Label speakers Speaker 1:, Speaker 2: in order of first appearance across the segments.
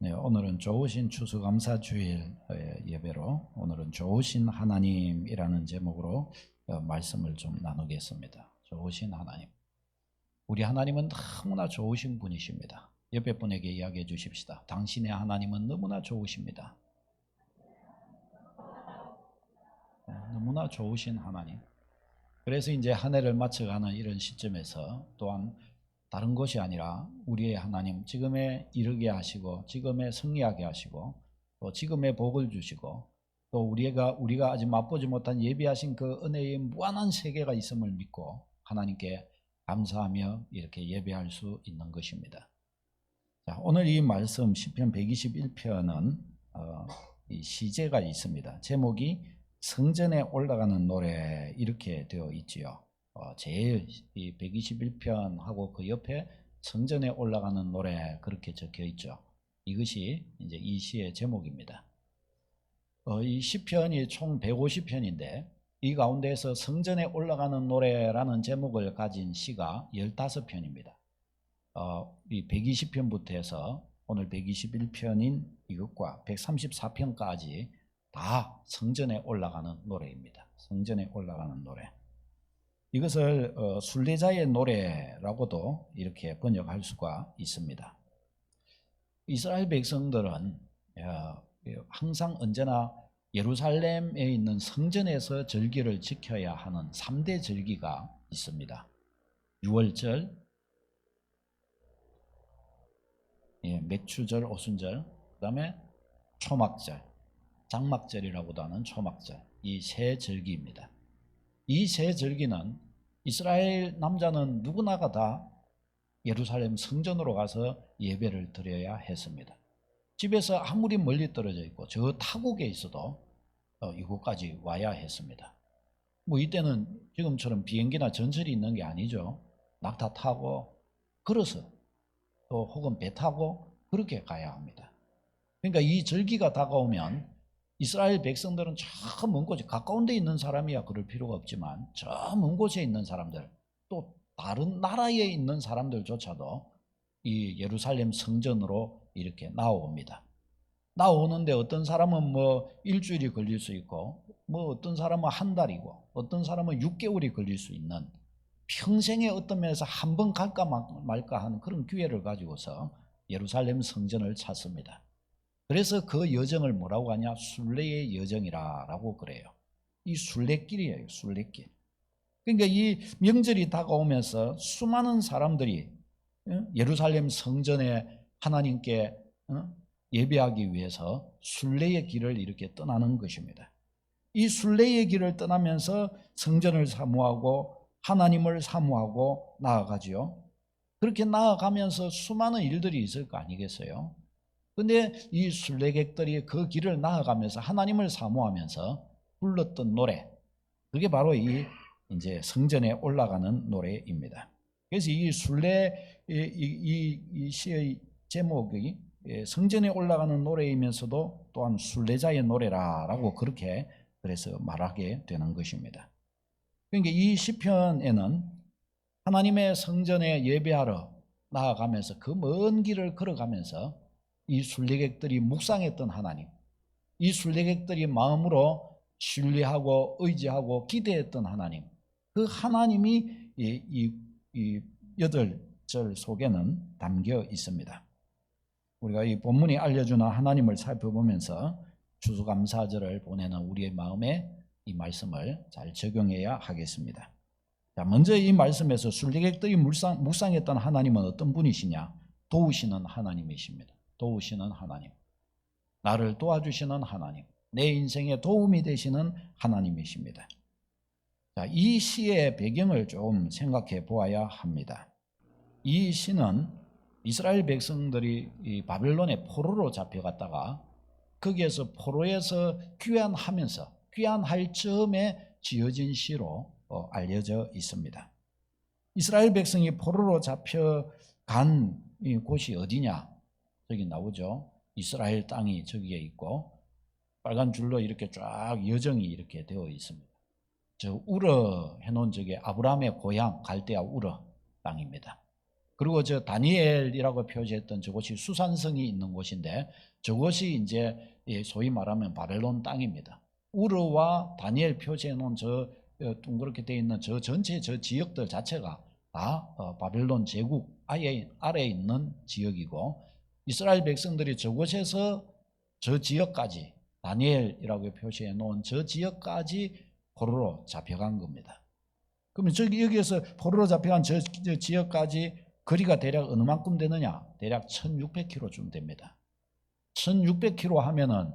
Speaker 1: 네, 오늘은 좋으신 추수감사주일 예배로 오늘은 좋으신 하나님이라는 제목으로 말씀을 좀 나누겠습니다. 좋으신 하나님. 우리 하나님은 너무나 좋으신 분이십니다. 옆에 분에게 이야기해 주십시다. 당신의 하나님은 너무나 좋으십니다. 너무나 좋으신 하나님. 그래서 이제 한 해를 마쳐가는 이런 시점에서 또한 다른 것이 아니라 우리의 하나님, 지금에 이르게 하시고 지금에 승리하게 하시고 또 지금의 복을 주시고 또 우리가 아직 맛보지 못한 예비하신 그 은혜의 무한한 세계가 있음을 믿고 하나님께 감사하며 이렇게 예배할 수 있는 것입니다. 자, 오늘 이 말씀 시편 121편은 이 시제가 있습니다. 제목이 성전에 올라가는 노래 이렇게 되어 있지요. 제일 이 121편하고 그 옆에 성전에 올라가는 노래 그렇게 적혀 있죠. 이것이 이제 이 시의 제목입니다. 이 시편이 총 150편인데 이 가운데에서 성전에 올라가는 노래라는 제목을 가진 시가 15편입니다. 이 120편부터 해서 오늘 121편인 이것과 134편까지 다 성전에 올라가는 노래입니다. 성전에 올라가는 노래. 이것을 순례자의 노래라고도 이렇게 번역할 수가 있습니다. 이스라엘 백성들은 항상 언제나 예루살렘에 있는 성전에서 절기를 지켜야 하는 3대 절기가 있습니다. 유월절, 맥추절, 오순절, 그 다음에 초막절, 장막절이라고도 하는 초막절, 이 세 절기입니다. 이 세 절기는 이스라엘 남자는 누구나가 다 예루살렘 성전으로 가서 예배를 드려야 했습니다. 집에서 아무리 멀리 떨어져 있고 저 타국에 있어도 이곳까지 와야 했습니다. 뭐 이때는 지금처럼 비행기나 전철이 있는 게 아니죠. 낙타 타고 걸어서 또 혹은 배 타고 그렇게 가야 합니다. 그러니까 이 절기가 다가오면 이스라엘 백성들은 저 먼 곳에 가까운 데 있는 사람이야 그럴 필요가 없지만 저 먼 곳에 있는 사람들 또 다른 나라에 있는 사람들조차도 이 예루살렘 성전으로 이렇게 나옵니다. 나오는데 어떤 사람은 뭐 일주일이 걸릴 수 있고 뭐 어떤 사람은 한 달이고 어떤 사람은 6개월이 걸릴 수 있는 평생에 어떤 면에서 한 번 갈까 말까 하는 그런 기회를 가지고서 예루살렘 성전을 찾습니다. 그래서 그 여정을 뭐라고 하냐? 순례의 여정이라고 그래요. 이 순례길이에요. 순례길. 그러니까 이 명절이 다가오면서 수많은 사람들이 예루살렘 성전에 하나님께 예배하기 위해서 순례의 길을 이렇게 떠나는 것입니다. 이 순례의 길을 떠나면서 성전을 사모하고 하나님을 사모하고 나아가지요. 그렇게 나아가면서 수많은 일들이 있을 거 아니겠어요? 근데 이 순례객들이 그 길을 나아가면서 하나님을 사모하면서 불렀던 노래, 그게 바로 이 이제 성전에 올라가는 노래입니다. 그래서 이 순례 이 시의 제목이 성전에 올라가는 노래이면서도 또한 순례자의 노래라고 그렇게 그래서 말하게 되는 것입니다. 그러니까 이 시편에는 하나님의 성전에 예배하러 나아가면서 그 먼 길을 걸어가면서 이 순례객들이 묵상했던 하나님, 이 순례객들이 마음으로 신뢰하고 의지하고 기대했던 하나님, 그 하나님이 이 8절 속에는 담겨 있습니다. 우리가 이 본문이 알려주는 하나님을 살펴보면서 추수감사절을 보내는 우리의 마음에 이 말씀을 잘 적용해야 하겠습니다. 자, 먼저 이 말씀에서 순례객들이 묵상했던 하나님은 어떤 분이시냐? 도우시는 하나님이십니다. 도우시는 하나님, 나를 도와주시는 하나님, 내 인생에 도움이 되시는 하나님이십니다. 자, 이 시의 배경을 좀 생각해 보아야 합니다. 이 시는 이스라엘 백성들이 이 바벨론의 포로로 잡혀갔다가 거기에서 포로에서 귀환할 즈음에 지어진 시로 알려져 있습니다. 이스라엘 백성이 포로로 잡혀간 곳이 어디냐? 저기 나오죠. 이스라엘 땅이 저기에 있고 빨간 줄로 이렇게 쫙 여정이 이렇게 되어 있습니다. 저 우르 해놓은 저게 아브라함의 고향 갈대아 우르 땅입니다. 그리고 저 다니엘이라고 표시했던 저곳이 수산성이 있는 곳인데 저곳이 이제 소위 말하면 바벨론 땅입니다. 우르와 다니엘 표시해 놓은 저 동그랗게 되어 있는 저 전체 저 지역들 자체가 다 바벨론 제국 아래에 있는 지역이고, 이스라엘 백성들이 저곳에서 저 지역까지, 다니엘이라고 표시해 놓은 저 지역까지 포로로 잡혀간 겁니다. 그러면 여기에서 포로로 잡혀간 저 지역까지 거리가 대략 어느 만큼 되느냐? 대략 1600km쯤 됩니다. 1600km 하면은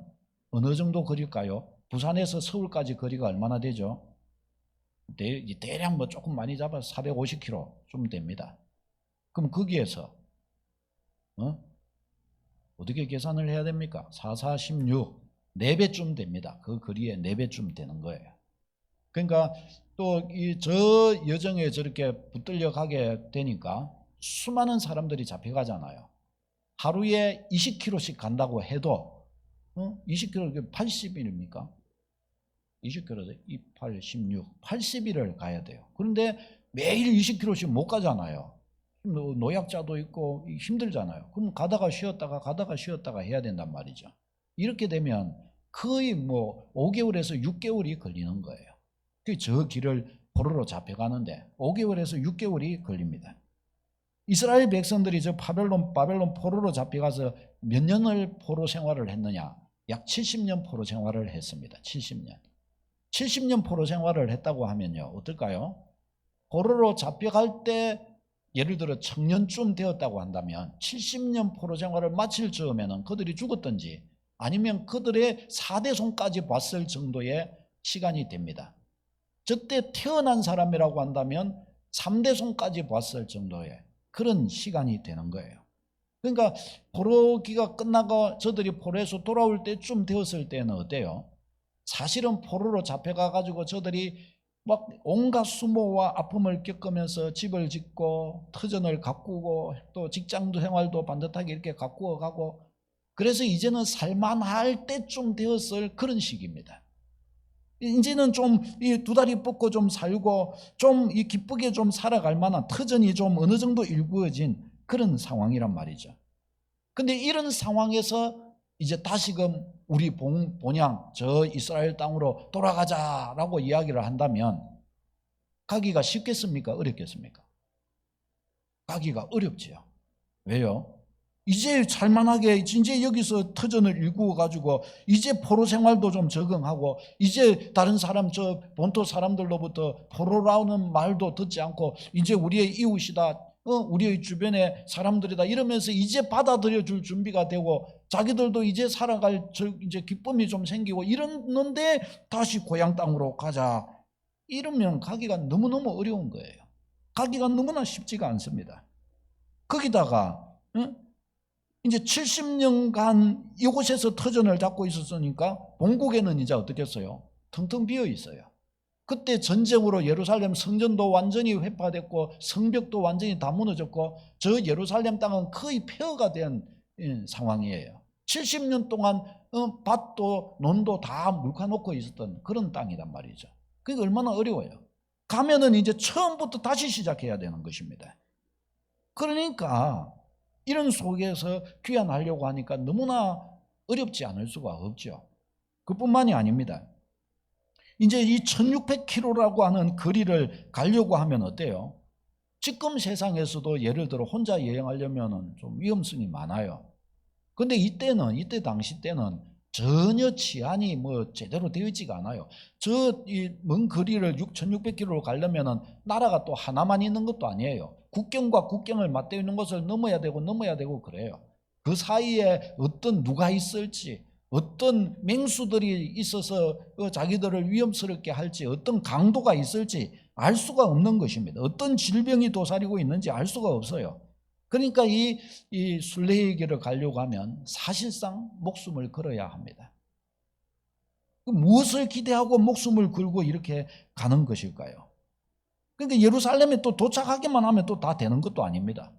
Speaker 1: 어느 정도 거리일까요? 부산에서 서울까지 거리가 얼마나 되죠? 대략 뭐 조금 많이 잡아서 450km쯤 됩니다. 그럼 거기에서 어떻게 계산을 해야 됩니까? 4, 4, 16 4배쯤 됩니다. 그 거리에 4배쯤 되는 거예요. 그러니까 또 저 여정에 저렇게 붙들려 가게 되니까 수많은 사람들이 잡혀가잖아요. 하루에 20km씩 간다고 해도 20km 80일입니까? 20km 28, 16, 80일을 가야 돼요. 그런데 매일 20km씩 못 가잖아요. 노약자도 있고 힘들잖아요. 그럼 가다가 쉬었다가 해야 된단 말이죠. 이렇게 되면 거의 뭐 5개월에서 6개월이 걸리는 거예요. 저 길을 포로로 잡혀가는데 5개월에서 6개월이 걸립니다. 이스라엘 백성들이 저 바벨론 포로로 잡혀가서 몇 년을 포로 생활을 했느냐? 약 70년 포로 생활을 했습니다. 70년 포로 생활을 했다고 하면요, 어떨까요? 포로로 잡혀갈 때 예를 들어 청년쯤 되었다고 한다면 70년 포로 생활을 마칠 즈음에는 그들이 죽었든지 아니면 그들의 4대 손까지 봤을 정도의 시간이 됩니다. 저때 태어난 사람이라고 한다면 3대 손까지 봤을 정도의 그런 시간이 되는 거예요. 그러니까 포로기가 끝나고 저들이 포로에서 돌아올 때쯤 되었을 때는 어때요? 사실은 포로로 잡혀가 가지고 저들이 막 온갖 수모와 아픔을 겪으면서 집을 짓고 터전을 가꾸고 또 직장 생활도 반듯하게 이렇게 가꾸어 가고, 그래서 이제는 살만할 때쯤 되었을 그런 시기입니다. 이제는 좀 이 두 다리 뻗고 좀 살고 좀 이 기쁘게 좀 살아갈 만한 터전이 좀 어느 정도 일구어진 그런 상황이란 말이죠. 근데 이런 상황에서 이제 다시금 우리 본향 저 이스라엘 땅으로 돌아가자라고 이야기를 한다면 가기가 쉽겠습니까? 어렵겠습니까? 가기가 어렵지요. 왜요? 이제 살만하게 이제 여기서 터전을 일구어 가지고 이제 포로 생활도 좀 적응하고 이제 다른 사람 저 본토 사람들로부터 포로라는 말도 듣지 않고 이제 우리의 이웃이다, 우리의 주변의 사람들이다 이러면서 이제 받아들여 줄 준비가 되고 자기들도 이제 살아갈 이제 기쁨이 좀 생기고 이러는데 다시 고향 땅으로 가자 이러면 가기가 너무너무 어려운 거예요. 가기가 너무나 쉽지가 않습니다. 거기다가 이제 70년간 이곳에서 터전을 잡고 있었으니까 본국에는 이제 어떻겠어요? 텅텅 비어 있어요. 그때 전쟁으로 예루살렘 성전도 완전히 회파됐고 성벽도 완전히 다 무너졌고 저 예루살렘 땅은 거의 폐허가 된 상황이에요. 70년 동안 밭도 논도 다 물가놓고 있었던 그런 땅이란 말이죠. 그게 얼마나 어려워요. 가면은 이제 처음부터 다시 시작해야 되는 것입니다. 그러니까 이런 속에서 귀환하려고 하니까 너무나 어렵지 않을 수가 없죠. 그뿐만이 아닙니다. 이제 이 1600km라고 하는 거리를 가려고 하면 어때요? 지금 세상에서도 예를 들어 혼자 여행하려면 좀 위험성이 많아요. 근데 이때 당시 때는 전혀 치안이 뭐 제대로 되어 있지가 않아요. 저 이 먼 거리를 1600km로 가려면은 나라가 또 하나만 있는 것도 아니에요. 국경과 국경을 맞대어 있는 것을 넘어야 되고 그래요. 그 사이에 어떤 누가 있을지, 어떤 맹수들이 있어서 자기들을 위험스럽게 할지, 어떤 강도가 있을지 알 수가 없는 것입니다. 어떤 질병이 도사리고 있는지 알 수가 없어요. 그러니까 이 순례길을 가려고 하면 사실상 목숨을 걸어야 합니다. 무엇을 기대하고 목숨을 걸고 이렇게 가는 것일까요? 그러니까 예루살렘에 또 도착하기만 하면 또 다 되는 것도 아닙니다.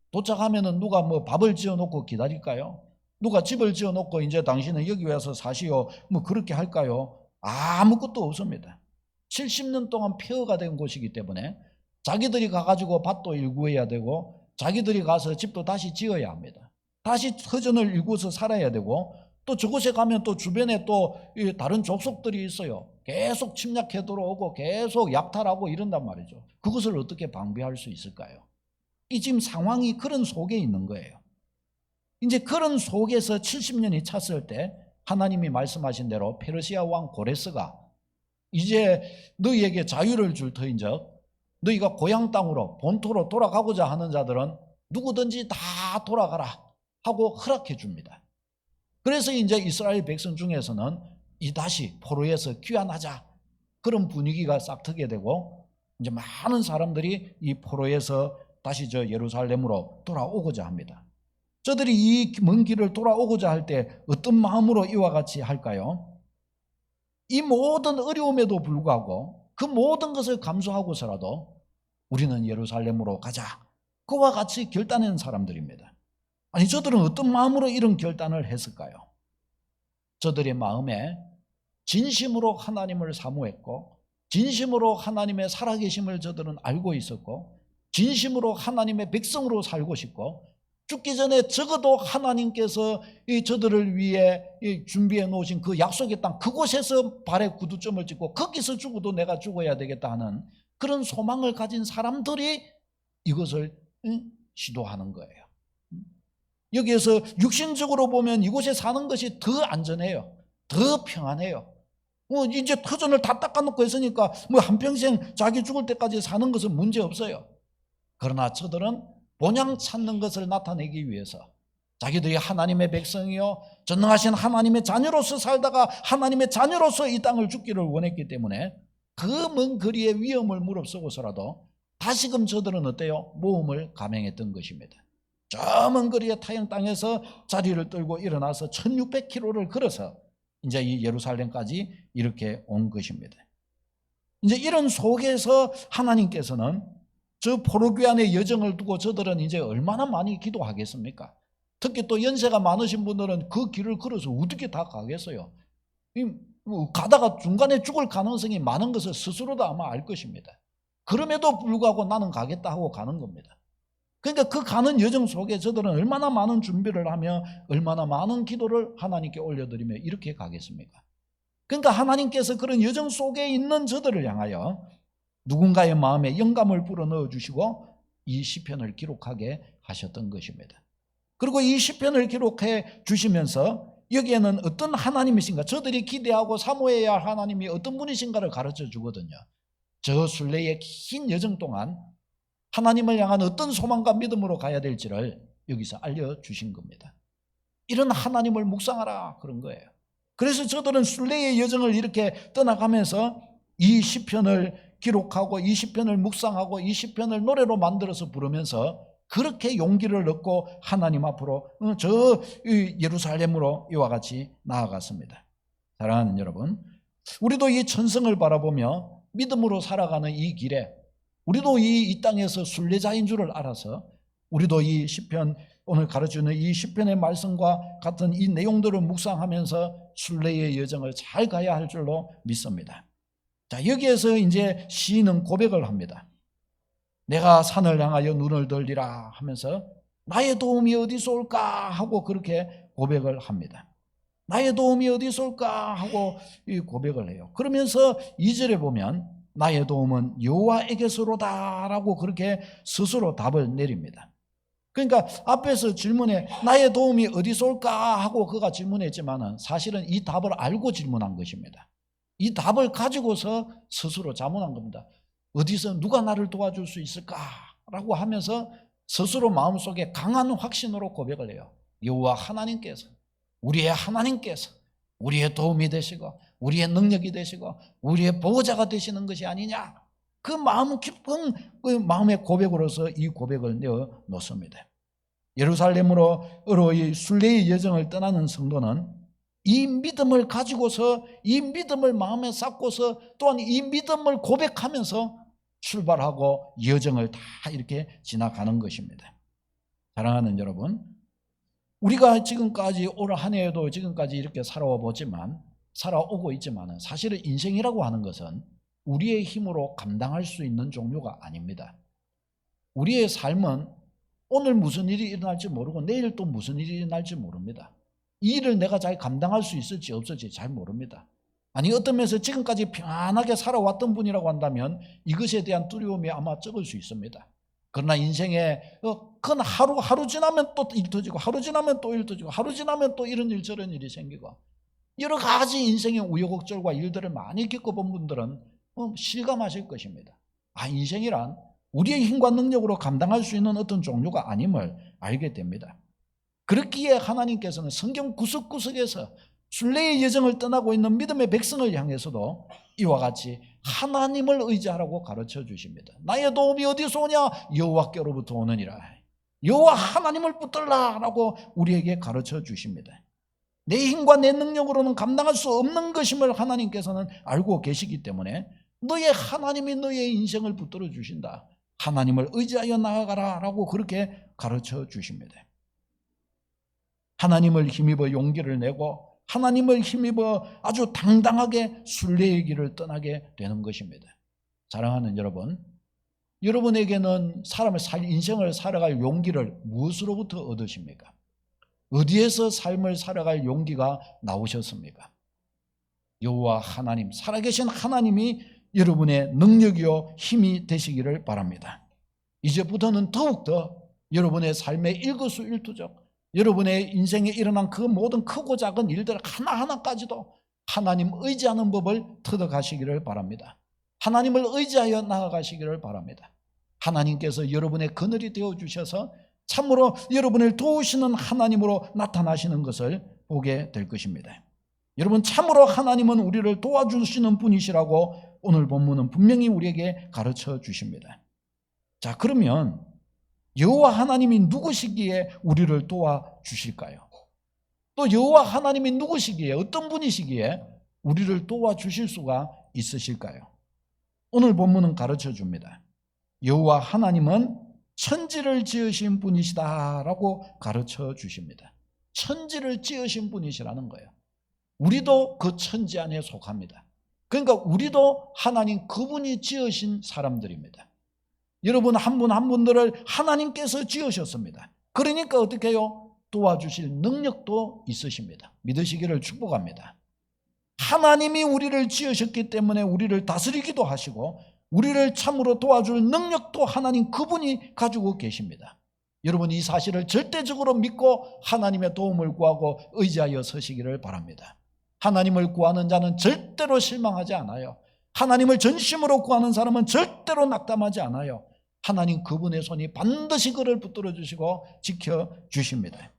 Speaker 1: 도착하면은 누가 뭐 밥을 지어놓고 기다릴까요? 누가 집을 지어놓고 이제 당신은 여기 와서 사시오 뭐 그렇게 할까요? 아무것도 없습니다. 70년 동안 폐허가 된 곳이기 때문에 자기들이 가가지고 밭도 일구어야 되고 자기들이 가서 집도 다시 지어야 합니다. 다시 터전을 일구어서 살아야 되고, 또 저곳에 가면 또 주변에 또 다른 족속들이 있어요. 계속 침략해 들어오고 계속 약탈하고 이런단 말이죠. 그것을 어떻게 방비할 수 있을까요? 이 지금 상황이 그런 속에 있는 거예요. 이제 그런 속에서 70년이 찼을 때 하나님이 말씀하신 대로 페르시아 왕 고레스가 이제 너희에게 자유를 줄 터인즉 너희가 고향 땅으로 본토로 돌아가고자 하는 자들은 누구든지 다 돌아가라 하고 허락해 줍니다. 그래서 이제 이스라엘 백성 중에서는 이 다시 포로에서 귀환하자 그런 분위기가 싹트게 되고 이제 많은 사람들이 이 포로에서 다시 저 예루살렘으로 돌아오고자 합니다. 저들이 이 먼 길을 돌아오고자 할 때 어떤 마음으로 이와 같이 할까요? 이 모든 어려움에도 불구하고 그 모든 것을 감수하고서라도 우리는 예루살렘으로 가자. 그와 같이 결단한 사람들입니다. 아니 저들은 어떤 마음으로 이런 결단을 했을까요? 저들의 마음에 진심으로 하나님을 사모했고 진심으로 하나님의 살아계심을 저들은 알고 있었고 진심으로 하나님의 백성으로 살고 싶고 죽기 전에 적어도 하나님께서 저들을 위해 준비해 놓으신 그 약속의 땅 그곳에서 발에 구두점을 찍고 거기서 죽어도 내가 죽어야 되겠다 하는 그런 소망을 가진 사람들이 이것을 시도하는 거예요. 여기에서 육신적으로 보면 이곳에 사는 것이 더 안전해요. 더 평안해요. 이제 터전을 다 닦아놓고 있으니까 한평생 자기 죽을 때까지 사는 것은 문제 없어요. 그러나 저들은 본향 찾는 것을 나타내기 위해서 자기들이 하나님의 백성이요 전능하신 하나님의 자녀로서 살다가 하나님의 자녀로서 이 땅을 죽기를 원했기 때문에 그 먼 거리의 위험을 무릅쓰고서라도 다시금 저들은 어때요? 모험을 감행했던 것입니다. 저 먼 거리의 타영 땅에서 자리를 떨고 일어나서 1600km를 걸어서 이제 이 예루살렘까지 이렇게 온 것입니다. 이제 이런 속에서 하나님께서는 저 포로귀환의 여정을 두고 저들은 이제 얼마나 많이 기도하겠습니까? 특히 또 연세가 많으신 분들은 그 길을 걸어서 어떻게 다 가겠어요? 가다가 중간에 죽을 가능성이 많은 것을 스스로도 아마 알 것입니다. 그럼에도 불구하고 나는 가겠다 하고 가는 겁니다. 그러니까 그 가는 여정 속에 저들은 얼마나 많은 준비를 하며 얼마나 많은 기도를 하나님께 올려드리며 이렇게 가겠습니까? 그러니까 하나님께서 그런 여정 속에 있는 저들을 향하여 누군가의 마음에 영감을 불어넣어 주시고 이 시편을 기록하게 하셨던 것입니다. 그리고 이 시편을 기록해 주시면서 여기에는 어떤 하나님이신가, 저들이 기대하고 사모해야 할 하나님이 어떤 분이신가를 가르쳐 주거든요. 저 순례의 긴 여정 동안 하나님을 향한 어떤 소망과 믿음으로 가야 될지를 여기서 알려주신 겁니다. 이런 하나님을 묵상하라 그런 거예요. 그래서 저들은 순례의 여정을 이렇게 떠나가면서 이 시편을 기록하고 이 시편을 묵상하고 이 시편을 노래로 만들어서 부르면서 그렇게 용기를 얻고 하나님 앞으로 저 예루살렘으로 이와 같이 나아갔습니다. 사랑하는 여러분, 우리도 이 천성을 바라보며 믿음으로 살아가는 이 길에 우리도 이 땅에서 순례자인 줄을 알아서 우리도 이 시편 오늘 가르치는 이 시편의 말씀과 같은 이 내용들을 묵상하면서 순례의 여정을 잘 가야 할 줄로 믿습니다. 자, 여기에서 이제 시인은 고백을 합니다. 내가 산을 향하여 눈을 들리라 하면서 나의 도움이 어디서 올까 하고 그렇게 고백을 합니다. 나의 도움이 어디서 올까 하고 이 고백을 해요. 그러면서 2절에 보면 나의 도움은 여호와에게서로다 라고 그렇게 스스로 답을 내립니다. 그러니까 앞에서 질문에 나의 도움이 어디서 올까 하고 그가 질문했지만 사실은 이 답을 알고 질문한 것입니다. 이 답을 가지고서 스스로 자문한 겁니다. 어디서 누가 나를 도와줄 수 있을까라고 하면서 스스로 마음속에 강한 확신으로 고백을 해요. 여호와 하나님께서, 우리의 하나님께서 우리의 도움이 되시고 우리의 능력이 되시고 우리의 보호자가 되시는 것이 아니냐, 그 마음 깊은 그 마음의 고백으로서 이 고백을 내어 놓습니다. 예루살렘으로 이 순례의 여정을 떠나는 성도는 이 믿음을 가지고서 이 믿음을 마음에 쌓고서 또한 이 믿음을 고백하면서 출발하고 여정을 다 이렇게 지나가는 것입니다. 사랑하는 여러분, 우리가 지금까지 올 한 해에도 지금까지 이렇게 살아오고 있지만 사실은 인생이라고 하는 것은 우리의 힘으로 감당할 수 있는 종류가 아닙니다. 우리의 삶은 오늘 무슨 일이 일어날지 모르고 내일 또 무슨 일이 일어날지 모릅니다. 이 일을 내가 잘 감당할 수 있을지 없을지 잘 모릅니다. 아니 어떤 면에서 지금까지 평안하게 살아왔던 분이라고 한다면 이것에 대한 두려움이 아마 적을 수 있습니다. 그러나 인생에 그건 하루 지나면 또 일 터지고 하루 지나면 또 일 터지고 하루 지나면 또 이런 일 저런 일이 생기고 여러 가지 인생의 우여곡절과 일들을 많이 겪어본 분들은 실감하실 것입니다. 인생이란 우리의 힘과 능력으로 감당할 수 있는 어떤 종류가 아님을 알게 됩니다. 그렇기에 하나님께서는 성경 구석구석에서 순례의 여정을 떠나고 있는 믿음의 백성을 향해서도 이와 같이 하나님을 의지하라고 가르쳐 주십니다. 나의 도움이 어디서 오냐? 여호와께로부터 오느니라. 여호와 하나님을 붙들라라고 우리에게 가르쳐 주십니다. 내 힘과 내 능력으로는 감당할 수 없는 것임을 하나님께서는 알고 계시기 때문에 너의 하나님이 너의 인생을 붙들어 주신다. 하나님을 의지하여 나아가라 라고 그렇게 가르쳐 주십니다. 하나님을 힘입어 용기를 내고 하나님을 힘입어 아주 당당하게 순례의 길을 떠나게 되는 것입니다. 사랑하는 여러분, 여러분에게는 인생을 살아갈 용기를 무엇으로부터 얻으십니까? 어디에서 삶을 살아갈 용기가 나오셨습니까? 여호와 하나님, 살아계신 하나님이 여러분의 능력이요 힘이 되시기를 바랍니다. 이제부터는 더욱더 여러분의 삶의 일거수일투족, 여러분의 인생에 일어난 그 모든 크고 작은 일들 하나하나까지도 하나님 의지하는 법을 터득하시기를 바랍니다. 하나님을 의지하여 나아가시기를 바랍니다. 하나님께서 여러분의 그늘이 되어주셔서 참으로 여러분을 도우시는 하나님으로 나타나시는 것을 보게 될 것입니다. 여러분, 참으로 하나님은 우리를 도와주시는 분이시라고 오늘 본문은 분명히 우리에게 가르쳐 주십니다. 자, 그러면 여호와 하나님이 누구시기에 우리를 도와주실까요? 또 여호와 하나님이 누구시기에, 어떤 분이시기에 우리를 도와주실 수가 있으실까요? 오늘 본문은 가르쳐 줍니다. 여호와 하나님은 천지를 지으신 분이시다라고 가르쳐 주십니다. 천지를 지으신 분이시라는 거예요. 우리도 그 천지 안에 속합니다. 그러니까 우리도 하나님 그분이 지으신 사람들입니다. 여러분 한 분 한 분들을 하나님께서 지으셨습니다. 그러니까 어떻게 해요? 도와주실 능력도 있으십니다. 믿으시기를 축복합니다. 하나님이 우리를 지으셨기 때문에 우리를 다스리기도 하시고 우리를 참으로 도와줄 능력도 하나님 그분이 가지고 계십니다. 여러분 이 사실을 절대적으로 믿고 하나님의 도움을 구하고 의지하여 서시기를 바랍니다. 하나님을 구하는 자는 절대로 실망하지 않아요. 하나님을 전심으로 구하는 사람은 절대로 낙담하지 않아요. 하나님 그분의 손이 반드시 그를 붙들어 주시고 지켜 주십니다.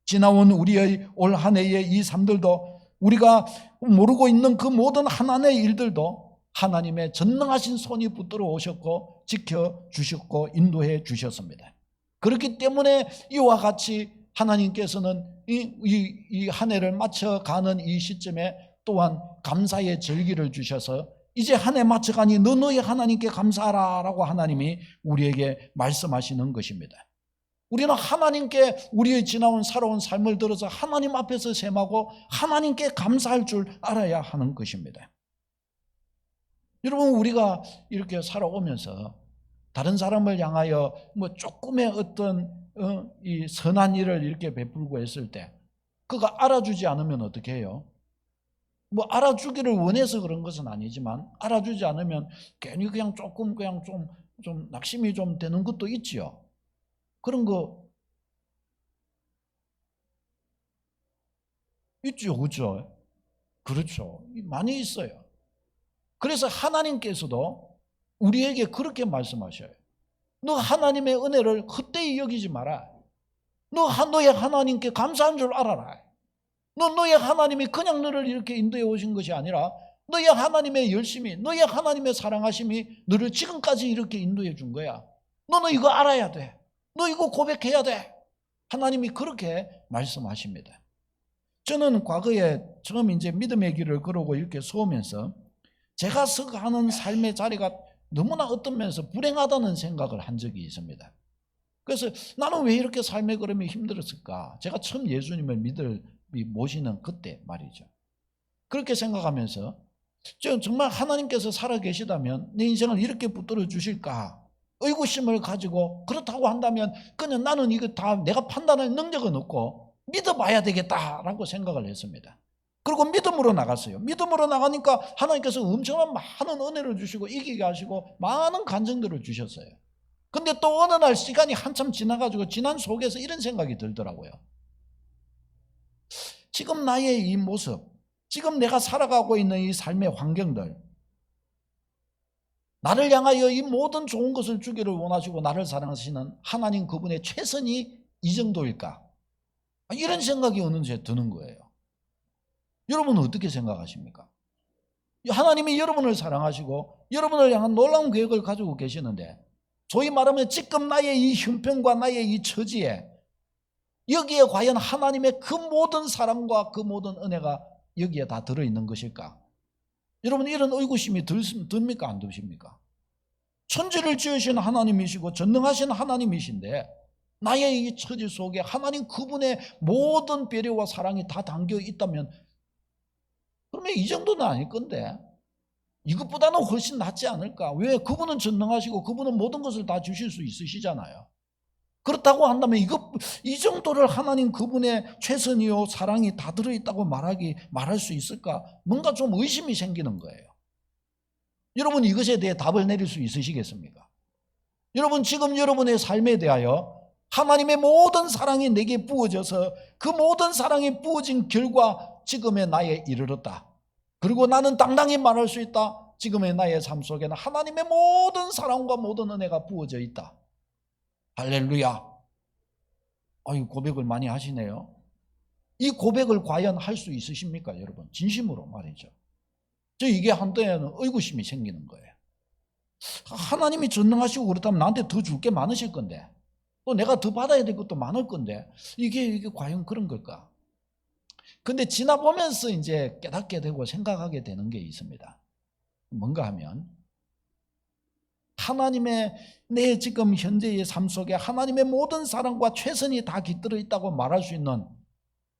Speaker 1: 지나온 우리의 올 한 해의 이 삶들도 우리가 모르고 있는 그 모든 하나님의 일들도 하나님의 전능하신 손이 붙들어 오셨고 지켜 주셨고 인도해 주셨습니다. 그렇기 때문에 이와 같이 하나님께서는 이 한 해를 마쳐가는 이 시점에 또한 감사의 절기를 주셔서 이제 한 해 마쳐가니 너희 하나님께 감사하라 라고 하나님이 우리에게 말씀하시는 것입니다. 우리는 하나님께 우리의 지나온 살아온 삶을 들어서 하나님 앞에서 셈하고 하나님께 감사할 줄 알아야 하는 것입니다. 여러분 우리가 이렇게 살아오면서 다른 사람을 향하여 뭐 조금의 어떤 이 선한 일을 이렇게 베풀고 했을 때 그가 알아주지 않으면 어떻게 해요? 뭐 알아주기를 원해서 그런 것은 아니지만 알아주지 않으면 괜히 그냥 조금 그냥 좀 낙심이 좀 되는 것도 있지요. 그런 거 있죠, 그렇죠? 그렇죠. 많이 있어요. 그래서 하나님께서도 우리에게 그렇게 말씀하셔요. 너 하나님의 은혜를 헛되이 여기지 마라. 너의 하나님께 감사한 줄 알아라. 너의 하나님이 그냥 너를 이렇게 인도해 오신 것이 아니라 너의 하나님의 열심이, 너의 하나님의 사랑하심이 너를 지금까지 이렇게 인도해 준 거야. 너는 이거 알아야 돼. 너 이거 고백해야 돼. 하나님이 그렇게 말씀하십니다. 저는 과거에 처음 이제 믿음의 길을 걸어오고 이렇게 서오면서 제가 서가는 삶의 자리가 너무나 어떤 면에서 불행하다는 생각을 한 적이 있습니다. 그래서 나는 왜 이렇게 삶의 걸음이 힘들었을까? 제가 처음 예수님을 모시는 그때 말이죠. 그렇게 생각하면서 정말 하나님께서 살아계시다면 내 인생을 이렇게 붙들어 주실까? 의구심을 가지고 그렇다고 한다면 그냥 나는 이거 다 내가 판단할 능력은 없고 믿어봐야 되겠다라고 생각을 했습니다. 그리고 믿음으로 나갔어요. 믿음으로 나가니까 하나님께서 엄청난 많은 은혜를 주시고 이기게 하시고 많은 간증들을 주셨어요. 근데 또 어느 날 시간이 한참 지나가지고 지난 속에서 이런 생각이 들더라고요. 지금 나의 이 모습, 지금 내가 살아가고 있는 이 삶의 환경들, 나를 향하여 이 모든 좋은 것을 주기를 원하시고 나를 사랑하시는 하나님 그분의 최선이 이 정도일까? 이런 생각이 어느새 드는 거예요. 여러분은 어떻게 생각하십니까? 하나님이 여러분을 사랑하시고 여러분을 향한 놀라운 계획을 가지고 계시는데 소위 말하면 지금 나의 이 형편과 나의 이 처지에 여기에 과연 하나님의 그 모든 사랑과 그 모든 은혜가 여기에 다 들어있는 것일까? 여러분 이런 의구심이 듭니까? 안 드십니까? 천지를 지으신 하나님이시고 전능하신 하나님이신데 나의 이 처지 속에 하나님 그분의 모든 배려와 사랑이 다 담겨 있다면 그러면 이 정도는 아닐 건데 이것보다는 훨씬 낫지 않을까? 왜? 그분은 전능하시고 그분은 모든 것을 다 주실 수 있으시잖아요. 그렇다고 한다면 이 정도를 하나님 그분의 최선이요 사랑이 다 들어있다고 말할 수 있을까? 뭔가 좀 의심이 생기는 거예요. 여러분 이것에 대해 답을 내릴 수 있으시겠습니까? 여러분 지금 여러분의 삶에 대하여 하나님의 모든 사랑이 내게 부어져서 그 모든 사랑이 부어진 결과 지금의 나에 이르렀다. 그리고 나는 당당히 말할 수 있다. 지금의 나의 삶 속에는 하나님의 모든 사랑과 모든 은혜가 부어져 있다. 할렐루야. 아유, 고백을 많이 하시네요. 이 고백을 과연 할 수 있으십니까, 여러분? 진심으로 말이죠. 이게 한때에는 의구심이 생기는 거예요. 하나님이 전능하시고 그렇다면 나한테 더 줄 게 많으실 건데 또 내가 더 받아야 될 것도 많을 건데 이게 과연 그런 걸까? 근데 지나보면서 이제 깨닫게 되고 생각하게 되는 게 있습니다. 뭔가 하면 하나님의 내 지금 현재의 삶 속에 하나님의 모든 사랑과 최선이 다 깃들어 있다고 말할 수 있는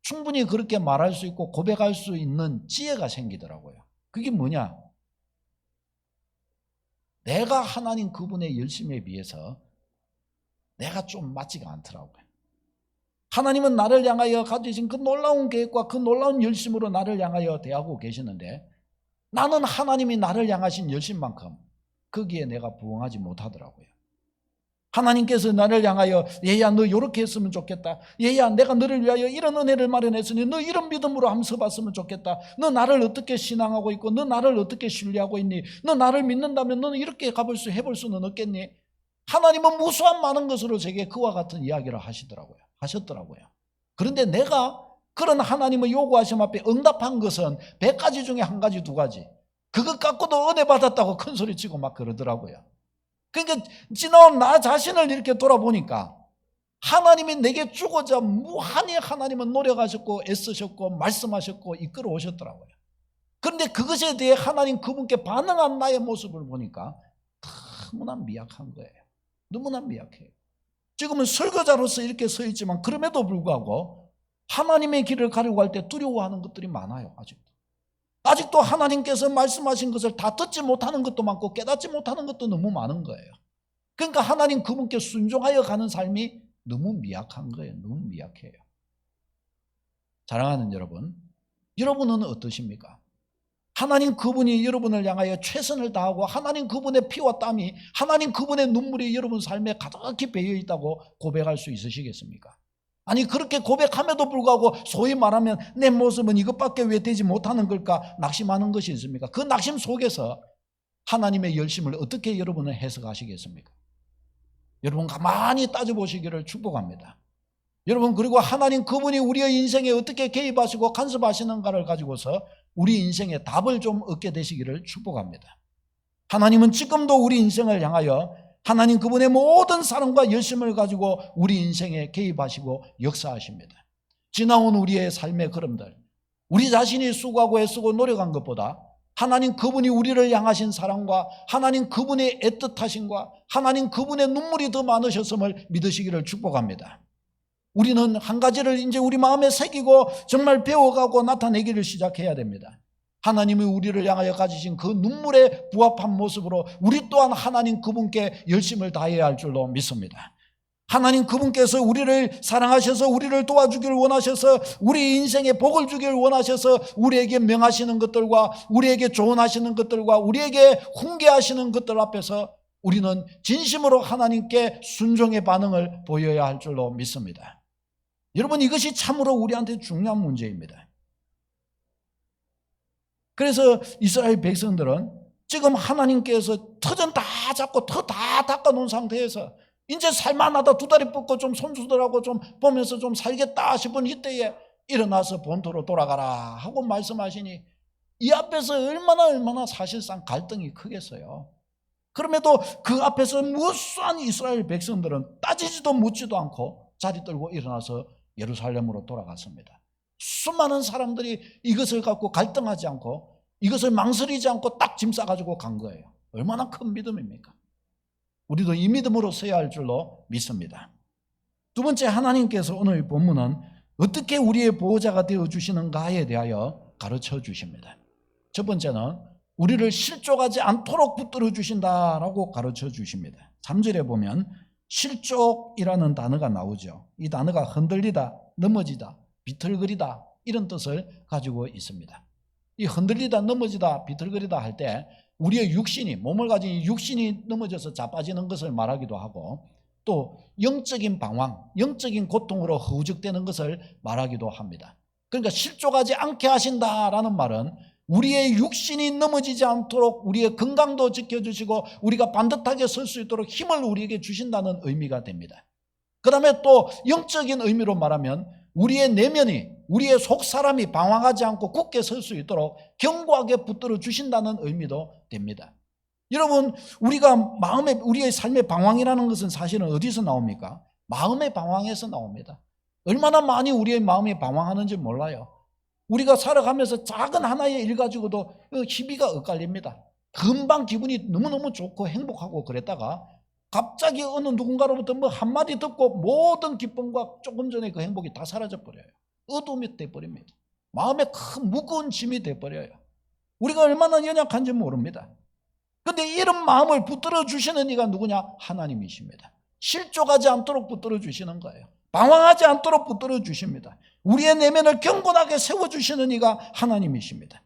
Speaker 1: 충분히 그렇게 말할 수 있고 고백할 수 있는 지혜가 생기더라고요. 그게 뭐냐? 내가 하나님 그분의 열심에 비해서 내가 좀 맞지가 않더라고요. 하나님은 나를 향하여 가지신 그 놀라운 계획과 그 놀라운 열심으로 나를 향하여 대하고 계시는데 나는 하나님이 나를 향하신 열심만큼 거기에 내가 부응하지 못하더라고요. 하나님께서 나를 향하여 얘야 너 이렇게 했으면 좋겠다. 얘야 내가 너를 위하여 이런 은혜를 마련했으니 너 이런 믿음으로 한번 서봤으면 좋겠다. 너 나를 어떻게 신앙하고 있고 너 나를 어떻게 신뢰하고 있니? 너 나를 믿는다면 너는 이렇게 해볼 수는 없겠니? 하나님은 무수한 많은 것으로 제게 그와 같은 이야기를 하셨더라고요. 그런데 내가 그런 하나님의 요구하심 앞에 응답한 것은 100가지 중에 한 가지, 두 가지. 그것 갖고도 은혜 받았다고 큰 소리치고 막 그러더라고요. 그러니까 지나온 나 자신을 이렇게 돌아보니까 하나님이 내게 주고자 무한히 하나님은 노력하셨고 애쓰셨고 말씀하셨고 이끌어 오셨더라고요. 그런데 그것에 대해 하나님 그분께 반응한 나의 모습을 보니까 너무나 미약한 거예요. 너무나 미약해요. 지금은 설교자로서 이렇게 서 있지만 그럼에도 불구하고 하나님의 길을 가려고 할 때 두려워하는 것들이 많아요. 아직도 하나님께서 말씀하신 것을 다 듣지 못하는 것도 많고 깨닫지 못하는 것도 너무 많은 거예요. 그러니까 하나님 그분께 순종하여 가는 삶이 너무 미약한 거예요. 너무 미약해요. 사랑하는 여러분, 여러분은 어떠십니까? 하나님 그분이 여러분을 향하여 최선을 다하고 하나님 그분의 피와 땀이 하나님 그분의 눈물이 여러분 삶에 가득히 배어 있다고 고백할 수 있으시겠습니까? 아니 그렇게 고백함에도 불구하고 소위 말하면 내 모습은 이것밖에 왜 되지 못하는 걸까 낙심하는 것이 있습니까? 그 낙심 속에서 하나님의 열심을 어떻게 여러분은 해석하시겠습니까? 여러분 가만히 따져보시기를 축복합니다. 여러분 그리고 하나님 그분이 우리의 인생에 어떻게 개입하시고 간섭하시는가를 가지고서 우리 인생의 답을 좀 얻게 되시기를 축복합니다. 하나님은 지금도 우리 인생을 향하여 하나님 그분의 모든 사랑과 열심을 가지고 우리 인생에 개입하시고 역사하십니다. 지나온 우리의 삶의 걸음들, 우리 자신이 수고하고 애쓰고 노력한 것보다 하나님 그분이 우리를 향하신 사랑과 하나님 그분의 애틋하심과 하나님 그분의 눈물이 더 많으셨음을 믿으시기를 축복합니다. 우리는 한 가지를 이제 우리 마음에 새기고 정말 배워가고 나타내기를 시작해야 됩니다. 하나님이 우리를 향하여 가지신 그 눈물에 부합한 모습으로 우리 또한 하나님 그분께 열심을 다해야 할 줄로 믿습니다. 하나님 그분께서 우리를 사랑하셔서 우리를 도와주기를 원하셔서 우리 인생에 복을 주기를 원하셔서 우리에게 명하시는 것들과 우리에게 조언하시는 것들과 우리에게 훈계하시는 것들 앞에서 우리는 진심으로 하나님께 순종의 반응을 보여야 할 줄로 믿습니다. 여러분, 이것이 참으로 우리한테 중요한 문제입니다. 그래서 이스라엘 백성들은 지금 하나님께서 터전 다 잡고 터 다 닦아놓은 상태에서 이제 살만하다, 두 다리 뻗고 좀 손주들하고 좀 보면서 좀 살겠다 싶은 이때에 일어나서 본토로 돌아가라 하고 말씀하시니 이 앞에서 얼마나 사실상 갈등이 크겠어요. 그럼에도 그 앞에서 무수한 이스라엘 백성들은 따지지도 묻지도 않고 자리 떨고 일어나서 예루살렘으로 돌아갔습니다. 수많은 사람들이 이것을 갖고 갈등하지 않고 이것을 망설이지 않고 딱 짐 싸가지고 간 거예요. 얼마나 큰 믿음입니까? 우리도 이 믿음으로 서야 할 줄로 믿습니다. 두 번째, 하나님께서 오늘 본문은 어떻게 우리의 보호자가 되어주시는가에 대하여 가르쳐 주십니다. 첫 번째는 우리를 실족하지 않도록 붙들어 주신다라고 가르쳐 주십니다. 3절에 보면 실족이라는 단어가 나오죠. 이 단어가 흔들리다, 넘어지다, 비틀거리다 이런 뜻을 가지고 있습니다. 이 흔들리다, 넘어지다, 비틀거리다 할 때 우리의 육신이, 몸을 가진 육신이 넘어져서 자빠지는 것을 말하기도 하고 또 영적인 방황, 영적인 고통으로 허우적대는 것을 말하기도 합니다. 그러니까 실족하지 않게 하신다라는 말은 우리의 육신이 넘어지지 않도록 우리의 건강도 지켜주시고 우리가 반듯하게 설 수 있도록 힘을 우리에게 주신다는 의미가 됩니다. 그 다음에 또 영적인 의미로 말하면 우리의 내면이, 우리의 속사람이 방황하지 않고 굳게 설 수 있도록 견고하게 붙들어 주신다는 의미도 됩니다. 여러분, 우리의 삶의 방황이라는 것은 사실은 어디서 나옵니까? 마음의 방황에서 나옵니다. 얼마나 많이 우리의 마음이 방황하는지 몰라요. 우리가 살아가면서 작은 하나의 일 가지고도 희비가 엇갈립니다. 금방 기분이 너무너무 좋고 행복하고 그랬다가 갑자기 어느 누군가로부터 뭐 한마디 듣고 모든 기쁨과 조금 전에 그 행복이 다 사라져 버려요. 어둠이 돼버립니다. 마음에 큰 무거운 짐이 돼버려요. 우리가 얼마나 연약한지 모릅니다. 그런데 이런 마음을 붙들어 주시는 이가 누구냐? 하나님이십니다. 실족하지 않도록 붙들어 주시는 거예요. 방황하지 않도록 붙들어 주십니다. 우리의 내면을 경건하게 세워주시는 이가 하나님이십니다.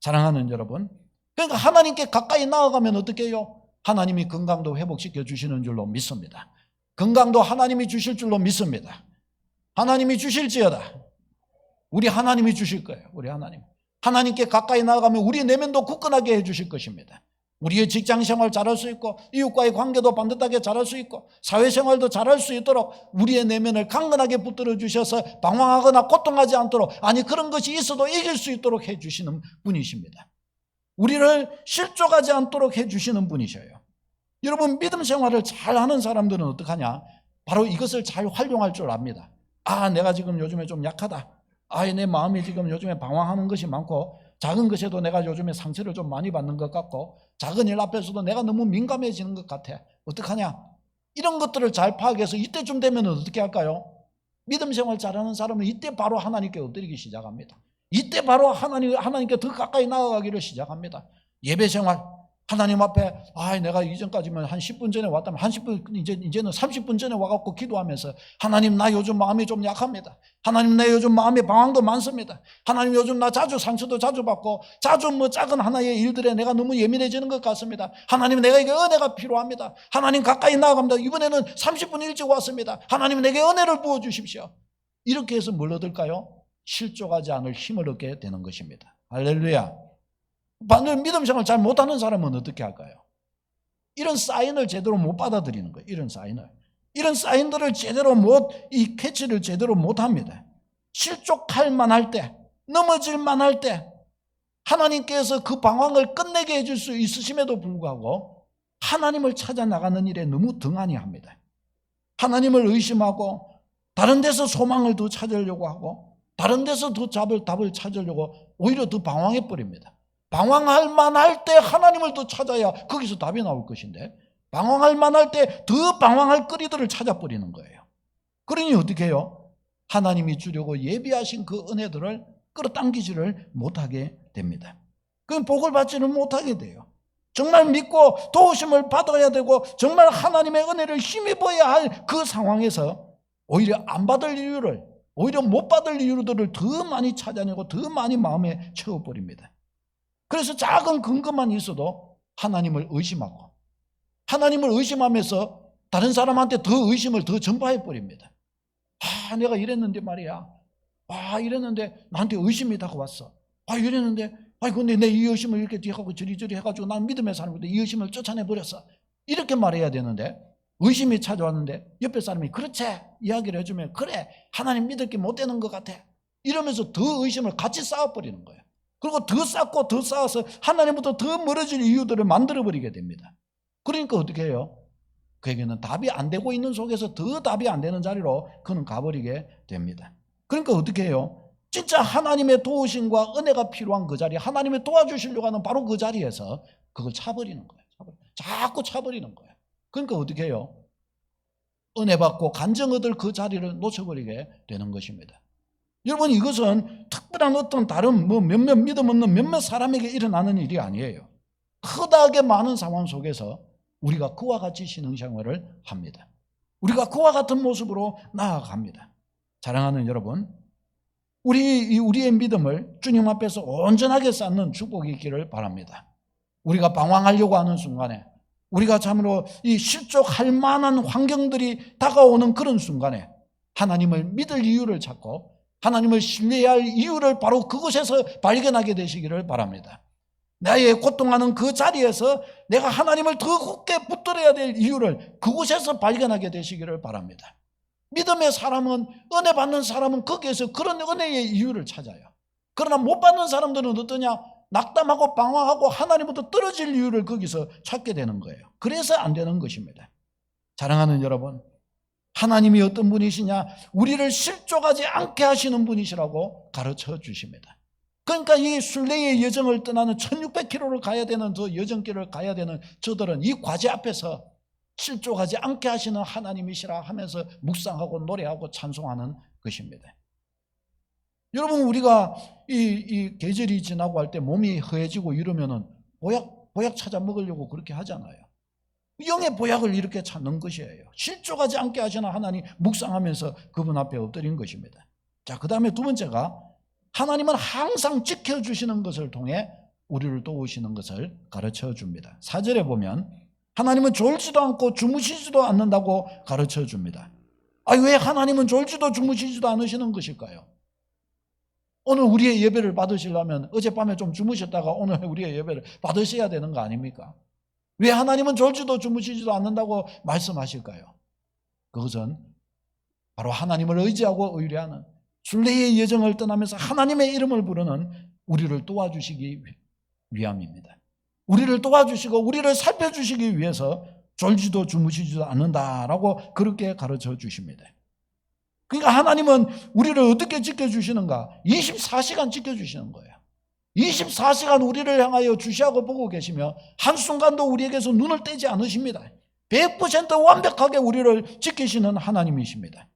Speaker 1: 사랑하는 여러분, 그러니까 하나님께 가까이 나아가면 어떻게 해요? 하나님이 건강도 회복시켜 주시는 줄로 믿습니다. 건강도 하나님이 주실 줄로 믿습니다. 하나님이 주실지어다. 우리 하나님이 주실 거예요. 우리 하나님께 가까이 나아가면 우리 내면도 굳건하게 해주실 것입니다. 우리의 직장생활 잘할 수 있고 이웃과의 관계도 반듯하게 잘할 수 있고 사회생활도 잘할 수 있도록 우리의 내면을 강건하게 붙들어 주셔서 방황하거나 고통하지 않도록, 아니 그런 것이 있어도 이길 수 있도록 해주시는 분이십니다. 우리를 실족하지 않도록 해주시는 분이셔요. 여러분, 믿음 생활을 잘하는 사람들은 어떡하냐? 바로 이것을 잘 활용할 줄 압니다. 아, 내가 지금 요즘에 좀 약하다. 아, 내 마음이 지금 요즘에 방황하는 것이 많고 작은 것에도 내가 요즘에 상처를 좀 많이 받는 것 같고 작은 일 앞에서도 내가 너무 민감해지는 것 같아. 어떡하냐? 이런 것들을 잘 파악해서 이때쯤 되면 어떻게 할까요? 믿음 생활 잘하는 사람은 이때 바로 하나님께 엎드리기 시작합니다. 이때 바로 하나님께 더 가까이 나아가기를 시작합니다. 예배 생활, 하나님 앞에 내가 이전까지면 한 10분 전에 왔다면 한 10분 이제는 30분 전에 와갖고 기도하면서 하나님, 나 요즘 마음이 좀 약합니다. 하나님, 내 요즘 마음에 방황도 많습니다. 하나님, 요즘 나 자주 상처도 자주 받고 자주 작은 하나의 일들에 내가 너무 예민해지는 것 같습니다. 하나님, 내게 은혜가 필요합니다. 하나님, 가까이 나아갑니다. 이번에는 30분 일찍 왔습니다. 하나님, 내게 은혜를 부어주십시오. 이렇게 해서 뭘 얻을까요? 실족하지 않을 힘을 얻게 되는 것입니다. 할렐루야. 반대로 믿음 생활 잘 못하는 사람은 어떻게 할까요? 이런 사인을 제대로 못 받아들이는 거예요. 이런 사인들을 제대로 이 캐치를 제대로 못합니다. 실족할 만할 때, 넘어질 만할 때 하나님께서 그 방황을 끝내게 해줄 수 있으심에도 불구하고 하나님을 찾아 나가는 일에 너무 등한히 합니다. 하나님을 의심하고 다른 데서 소망을 더 찾으려고 하고 다른 데서 더 답을 찾으려고 오히려 더 방황해 버립니다. 방황할 만할 때 하나님을 더 찾아야 거기서 답이 나올 것인데 방황할 만할 때 더 방황할 거리들을 찾아버리는 거예요. 그러니 어떻게 해요? 하나님이 주려고 예비하신 그 은혜들을 끌어당기지를 못하게 됩니다. 그럼 복을 받지는 못하게 돼요. 정말 믿고 도우심을 받아야 되고 정말 하나님의 은혜를 힘입어야 할 그 상황에서 오히려 안 받을 이유를, 오히려 못 받을 이유들을 더 많이 찾아내고 더 많이 마음에 채워버립니다. 그래서 작은 근거만 있어도 하나님을 의심하고 하나님을 의심하면서 다른 사람한테 더 의심을 더 전파해버립니다. 내가 이랬는데 말이야. 이랬는데 나한테 의심이 다가왔어. 이랬는데 근데 내 이 의심을 이렇게 뒤하고 저리저리 해가지고 난 믿음의 사람인데 이 의심을 쫓아내버렸어. 이렇게 말해야 되는데 의심이 찾아왔는데 옆에 사람이 그렇지 이야기를 해주면 그래 하나님 믿을 게 못 되는 것 같아 이러면서 더 의심을 같이 쌓아버리는 거예요. 그리고 더 쌓고 더 쌓아서 하나님부터 더 멀어질 이유들을 만들어버리게 됩니다. 그러니까 어떻게 해요? 그에게는 답이 안 되고 있는 속에서 더 답이 안 되는 자리로 그는 가버리게 됩니다. 그러니까 어떻게 해요? 진짜 하나님의 도우심과 은혜가 필요한 그 자리, 하나님의 도와주시려고 하는 바로 그 자리에서 그걸 차버리는 거예요. 자꾸 차버리는 거예요. 그러니까 어떻게 해요? 은혜 받고 간증 얻을 그 자리를 놓쳐버리게 되는 것입니다. 여러분 이것은 특별한 어떤 다른 몇몇 믿음 없는 몇몇 사람에게 일어나는 일이 아니에요. 크다하게 많은 상황 속에서 우리가 그와 같이 신앙생활을 합니다. 우리가 그와 같은 모습으로 나아갑니다. 사랑하는 여러분, 우리의 믿음을 주님 앞에서 온전하게 쌓는 축복이 있기를 바랍니다. 우리가 방황하려고 하는 순간에 우리가 참으로 이 실족할 만한 환경들이 다가오는 그런 순간에 하나님을 믿을 이유를 찾고 하나님을 신뢰해야 할 이유를 바로 그곳에서 발견하게 되시기를 바랍니다. 나의 고통하는 그 자리에서 내가 하나님을 더 굳게 붙들어야 될 이유를 그곳에서 발견하게 되시기를 바랍니다. 믿음의 사람은, 은혜 받는 사람은 거기에서 그런 은혜의 이유를 찾아요. 그러나 못 받는 사람들은 어떠냐? 낙담하고 방황하고 하나님부터 떨어질 이유를 거기서 찾게 되는 거예요. 그래서 안 되는 것입니다. 사랑하는 여러분, 하나님이 어떤 분이시냐? 우리를 실족하지 않게 하시는 분이시라고 가르쳐 주십니다. 그러니까 이 순례의 여정을 떠나는 1600km를 가야 되는 저 여정길을 가야 되는 저들은 이 과제 앞에서 실족하지 않게 하시는 하나님이시라 하면서 묵상하고 노래하고 찬송하는 것입니다. 여러분 우리가 이 계절이 지나고 할 때 몸이 허해지고 이러면은 보약 찾아 먹으려고 그렇게 하잖아요. 영의 보약을 이렇게 찾는 것이에요. 실족하지 않게 하시는 하나님 묵상하면서 그분 앞에 엎드린 것입니다. 자, 그 다음에 두 번째가 하나님은 항상 지켜주시는 것을 통해 우리를 도우시는 것을 가르쳐 줍니다. 4절에 보면 하나님은 졸지도 않고 주무시지도 않는다고 가르쳐 줍니다. 왜 하나님은 졸지도 주무시지도 않으시는 것일까요? 오늘 우리의 예배를 받으시려면 어젯밤에 좀 주무셨다가 오늘 우리의 예배를 받으셔야 되는 거 아닙니까? 왜 하나님은 졸지도 주무시지도 않는다고 말씀하실까요? 그것은 바로 하나님을 의지하고 의뢰하는 순례의 여정을 떠나면서 하나님의 이름을 부르는 우리를 도와주시기 위함입니다. 우리를 도와주시고 우리를 살펴주시기 위해서 졸지도 주무시지도 않는다라고 그렇게 가르쳐 주십니다. 그러니까 하나님은 우리를 어떻게 지켜주시는가? 24시간 지켜주시는 거예요. 24시간 우리를 향하여 주시하고 보고 계시며 한순간도 우리에게서 눈을 떼지 않으십니다. 100% 완벽하게 우리를 지키시는 하나님이십니다.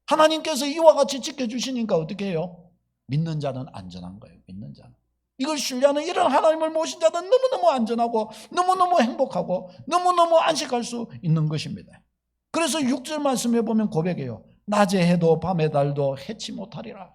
Speaker 1: 하나님께서 이와 같이 지켜주시니까 어떻게 해요? 믿는 자는 안전한 거예요. 믿는 자는. 이걸 신뢰하는 이런 하나님을 모신 자는 너무너무 안전하고 너무너무 행복하고 너무너무 안식할 수 있는 것입니다. 그래서 6절 말씀에 보면 고백해요. 낮에 해도 밤에 달도 해치 못하리라.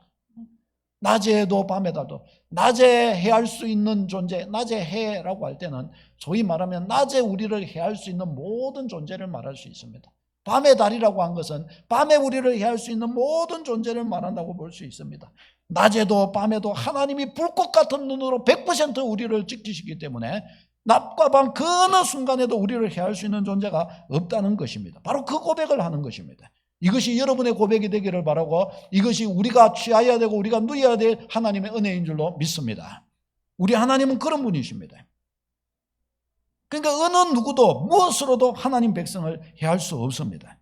Speaker 1: 낮에 해도 밤에 달도. 낮에 해할 수 있는 존재, 낮에 해라고 할 때는 소위 말하면 낮에 우리를 해할 수 있는 모든 존재를 말할 수 있습니다. 밤의 달이라고 한 것은 밤에 우리를 해할 수 있는 모든 존재를 말한다고 볼 수 있습니다. 낮에도 밤에도 하나님이 불꽃 같은 눈으로 100% 우리를 지키시기 때문에 낮과 밤 그 어느 순간에도 우리를 해할 수 있는 존재가 없다는 것입니다. 바로 그 고백을 하는 것입니다. 이것이 여러분의 고백이 되기를 바라고 이것이 우리가 취해야 되고 우리가 누려야 될 하나님의 은혜인 줄로 믿습니다. 우리 하나님은 그런 분이십니다. 그러니까 어느 누구도 무엇으로도 하나님 백성을 해할 수 없습니다.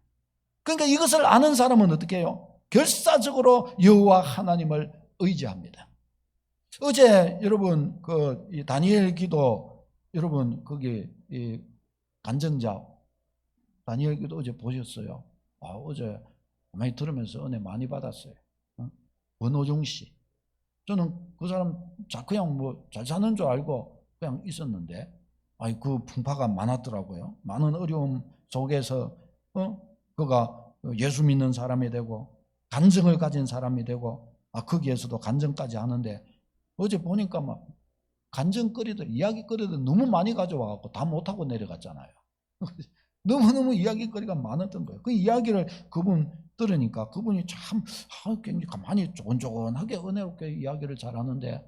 Speaker 1: 그러니까 이것을 아는 사람은 어떻게 해요? 결사적으로 여호와 하나님을 의지합니다. 어제 여러분 이 다니엘 기도 여러분 거기 이 간증자 다니엘 기도 어제 보셨어요? 어제 많이 들으면서 은혜 많이 받았어요. 권호중 씨 저는 그 사람 그냥 뭐 잘 사는 줄 알고 그냥 있었는데, 그 풍파가 많았더라고요. 많은 어려움 속에서 그가 예수 믿는 사람이 되고 간증을 가진 사람이 되고, 거기에서도 간증까지 하는데, 어제 보니까 막 간증거리들, 이야기거리들 너무 많이 가져와갖고 다 못하고 내려갔잖아요. 너무너무 이야기거리가 많았던 거예요. 그 이야기를 그분 들으니까 그분이 참 굉장히 가만히 조곤조곤하게 은혜롭게 이야기를 잘하는데,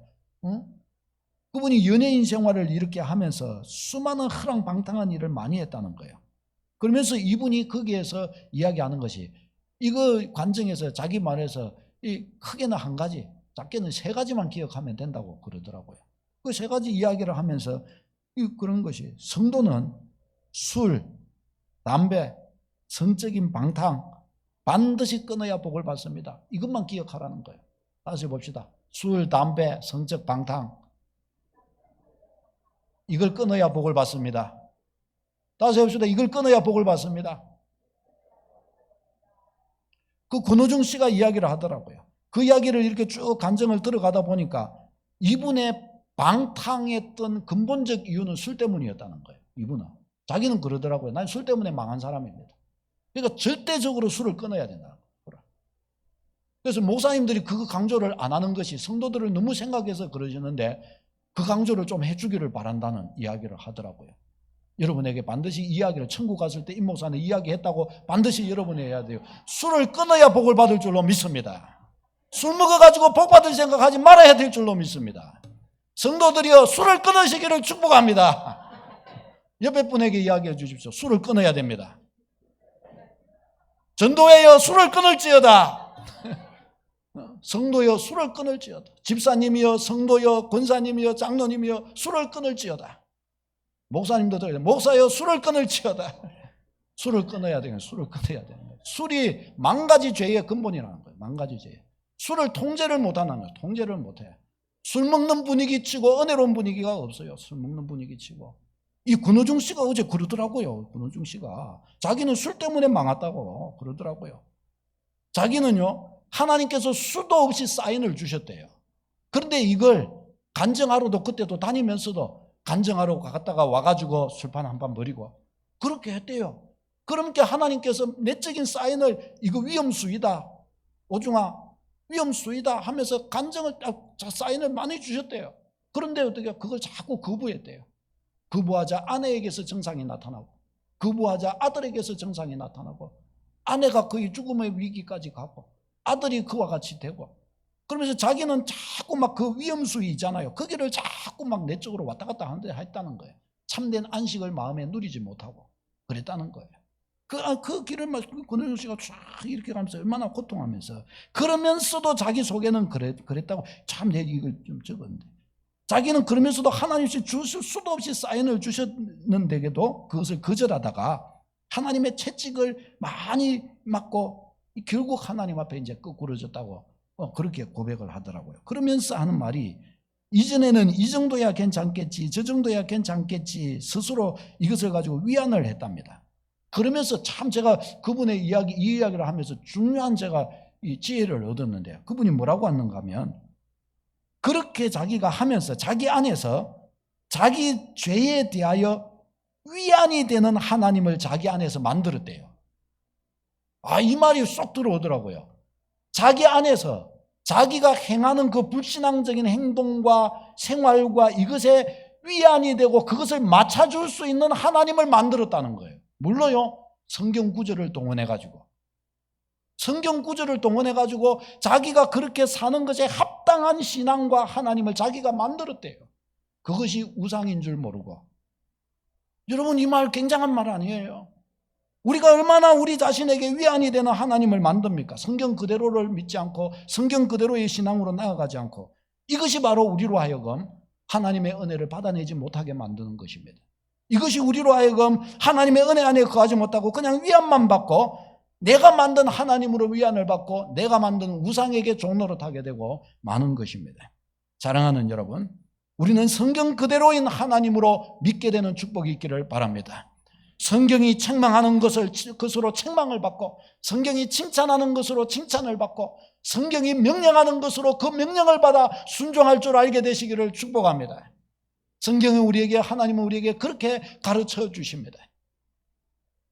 Speaker 1: 그분이 연예인 생활을 이렇게 하면서 수많은 허랑방탕한 일을 많이 했다는 거예요. 그러면서 이분이 거기에서 이야기하는 것이, 이거 관정에서 자기 말에서 크게는 한 가지, 작게는 세 가지만 기억하면 된다고 그러더라고요. 그 세 가지 이야기를 하면서 그런 것이, 성도는 술, 담배, 성적인 방탕 반드시 끊어야 복을 받습니다. 이것만 기억하라는 거예요. 다시 봅시다. 술, 담배, 성적 방탕, 이걸 끊어야 복을 받습니다. 다시 봅시다. 이걸 끊어야 복을 받습니다. 그 권호중 씨가 이야기를 하더라고요. 그 이야기를 이렇게 쭉 간증을 들어가다 보니까 이분의 방탕했던 근본적 이유는 술 때문이었다는 거예요. 이분은. 자기는 그러더라고요. 난 술 때문에 망한 사람입니다. 그러니까 절대적으로 술을 끊어야 된다는 거예요. 그래서 목사님들이 그거 강조를 안 하는 것이, 성도들을 너무 생각해서 그러시는데 그 강조를 좀 해주기를 바란다는 이야기를 하더라고요. 여러분에게 반드시 이야기를, 천국 갔을 때 임 목사는 이야기했다고 반드시 여러분이 해야 돼요. 술을 끊어야 복을 받을 줄로 믿습니다. 술 먹어가지고 복 받을 생각하지 말아야 될 줄로 믿습니다. 성도들이여, 술을 끊으시기를 축복합니다. 옆에 분에게 이야기해 주십시오. 술을 끊어야 됩니다. 전도회여, 술을 끊을지어다. 성도여, 술을 끊을지어다. 집사님이여, 성도여, 권사님이여, 장로님이여, 술을 끊을지어다. 목사님도 들어야 돼. 목사여, 술을 끊을지어다. 술을 끊어야 되는, 술을 끊어야 되는 거예요. 술이 만 가지 죄의 근본이라는 거예요. 만 가지 죄. 술을 통제를 못하는 거예요. 통제를 못해. 술 먹는 분위기 치고 은혜로운 분위기가 없어요. 술 먹는 분위기 치고. 이 권호중 씨가 어제 그러더라고요. 권호중 씨가 자기는 술 때문에 망했다고 그러더라고요. 자기는요, 하나님께서 수도 없이 사인을 주셨대요. 그런데 이걸 간증하러도, 그때도 다니면서도 간증하러 갔다가 와가지고 술판 한 판 버리고 그렇게 했대요. 그러니까 하나님께서 내적인 사인을, 이거 위험수위다, 오중아 위험수위다 하면서 간증을 사인을 많이 주셨대요. 그런데 어떻게 그걸 자꾸 거부했대요. 거부하자 아내에게서 증상이 나타나고, 거부하자 아들에게서 증상이 나타나고, 아내가 거의 죽음의 위기까지 가고, 아들이 그와 같이 되고, 그러면서 자기는 자꾸 막 그 위험수위 있잖아요. 거기를 자꾸 막 내적으로 왔다 갔다 했다는 거예요. 참된 안식을 마음에 누리지 못하고 그랬다는 거예요. 그 길을 막 권호중 씨가 쫙 이렇게 가면서 얼마나 고통하면서, 그러면서도 자기 속에는 그랬다고. 참 내 이걸 좀 적었는데, 자기는 그러면서도 하나님이 주실 수도 없이 사인을 주셨는데도 그것을 거절하다가 하나님의 채찍을 많이 맞고 결국 하나님 앞에 이제 거꾸러졌다고 그렇게 고백을 하더라고요. 그러면서 하는 말이, 이전에는 이 정도야 괜찮겠지, 저 정도야 괜찮겠지, 스스로 이것을 가지고 위안을 했답니다. 그러면서 참 제가 그분의 이 이야기를 하면서 중요한 제가 이 지혜를 얻었는데, 그분이 뭐라고 하는가 하면, 그렇게 자기가 하면서 자기 안에서 자기 죄에 대하여 위안이 되는 하나님을 자기 안에서 만들었대요. 이 말이 쏙 들어오더라고요. 자기 안에서 자기가 행하는 그 불신앙적인 행동과 생활과 이것에 위안이 되고 그것을 맞춰줄 수 있는 하나님을 만들었다는 거예요. 물론요, 성경 구절을 동원해가지고, 성경 구절을 동원해가지고 자기가 그렇게 사는 것에 합당한 신앙과 하나님을 자기가 만들었대요. 그것이 우상인 줄 모르고. 여러분, 이 말 굉장한 말 아니에요? 우리가 얼마나 우리 자신에게 위안이 되는 하나님을 만듭니까? 성경 그대로를 믿지 않고 성경 그대로의 신앙으로 나아가지 않고. 이것이 바로 우리로 하여금 하나님의 은혜를 받아내지 못하게 만드는 것입니다. 이것이 우리로 하여금 하나님의 은혜 안에 거하지 못하고 그냥 위안만 받고, 내가 만든 하나님으로 위안을 받고 내가 만든 우상에게 종노릇하게 되고 마는 것입니다. 사랑하는 여러분, 우리는 성경 그대로인 하나님으로 믿게 되는 축복이 있기를 바랍니다. 성경이 책망하는 것으로 책망을 받고, 성경이 칭찬하는 것으로 칭찬을 받고, 성경이 명령하는 것으로 그 명령을 받아 순종할 줄 알게 되시기를 축복합니다. 성경은 하나님은 우리에게 그렇게 가르쳐 주십니다.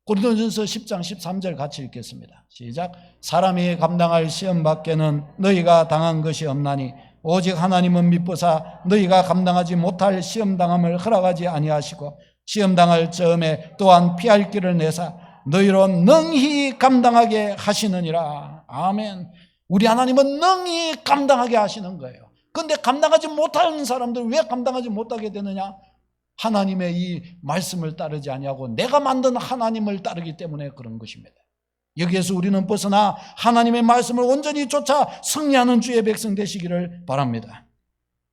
Speaker 1: 고린도전서 10장 13절 같이 읽겠습니다. 시작. 사람이 감당할 시험 밖에는 너희가 당한 것이 없나니 오직 하나님은 미쁘사 너희가 감당하지 못할 시험 당함을 허락하지 아니하시고 시험 당할 즈음에 또한 피할 길을 내사 너희로 능히 감당하게 하시느니라. 아멘. 우리 하나님은 능히 감당하게 하시는 거예요. 그런데 감당하지 못하는 사람들 왜 감당하지 못하게 되느냐? 하나님의 이 말씀을 따르지 아니하고 내가 만든 하나님을 따르기 때문에 그런 것입니다. 여기에서 우리는 벗어나 하나님의 말씀을 온전히 쫓아 승리하는 주의 백성 되시기를 바랍니다.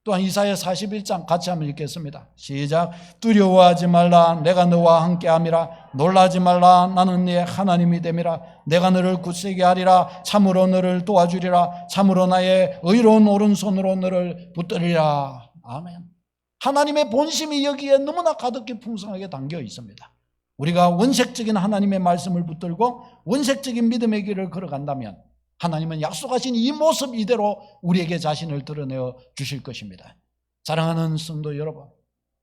Speaker 1: 또한 이사야 41장 같이 한번 읽겠습니다. 시작. 두려워하지 말라. 내가 너와 함께함이라. 놀라지 말라. 나는 네 하나님이 됨이라. 내가 너를 굳세게 하리라. 참으로 너를 도와주리라. 참으로 나의 의로운 오른손으로 너를 붙들리라. 아멘. 하나님의 본심이 여기에 너무나 가득히 풍성하게 담겨 있습니다. 우리가 원색적인 하나님의 말씀을 붙들고 원색적인 믿음의 길을 걸어간다면 하나님은 약속하신 이 모습 이대로 우리에게 자신을 드러내어 주실 것입니다. 사랑하는 성도 여러분,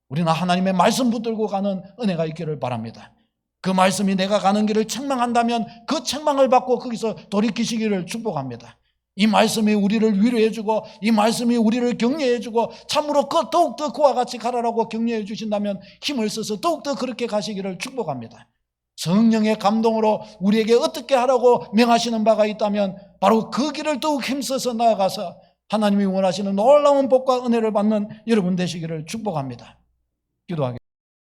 Speaker 1: 우리는 하나님의 말씀 붙들고 가는 은혜가 있기를 바랍니다. 그 말씀이 내가 가는 길을 책망한다면 그 책망을 받고 거기서 돌이키시기를 축복합니다. 이 말씀이 우리를 위로해주고 이 말씀이 우리를 격려해주고 참으로 더욱더 그와 같이 가라라고 격려해 주신다면 힘을 써서 더욱더 그렇게 가시기를 축복합니다. 성령의 감동으로 우리에게 어떻게 하라고 명하시는 바가 있다면 바로 그 길을 더욱 힘써서 나아가서 하나님이 원하시는 놀라운 복과 은혜를 받는 여러분 되시기를 축복합니다. 기도하겠습니다.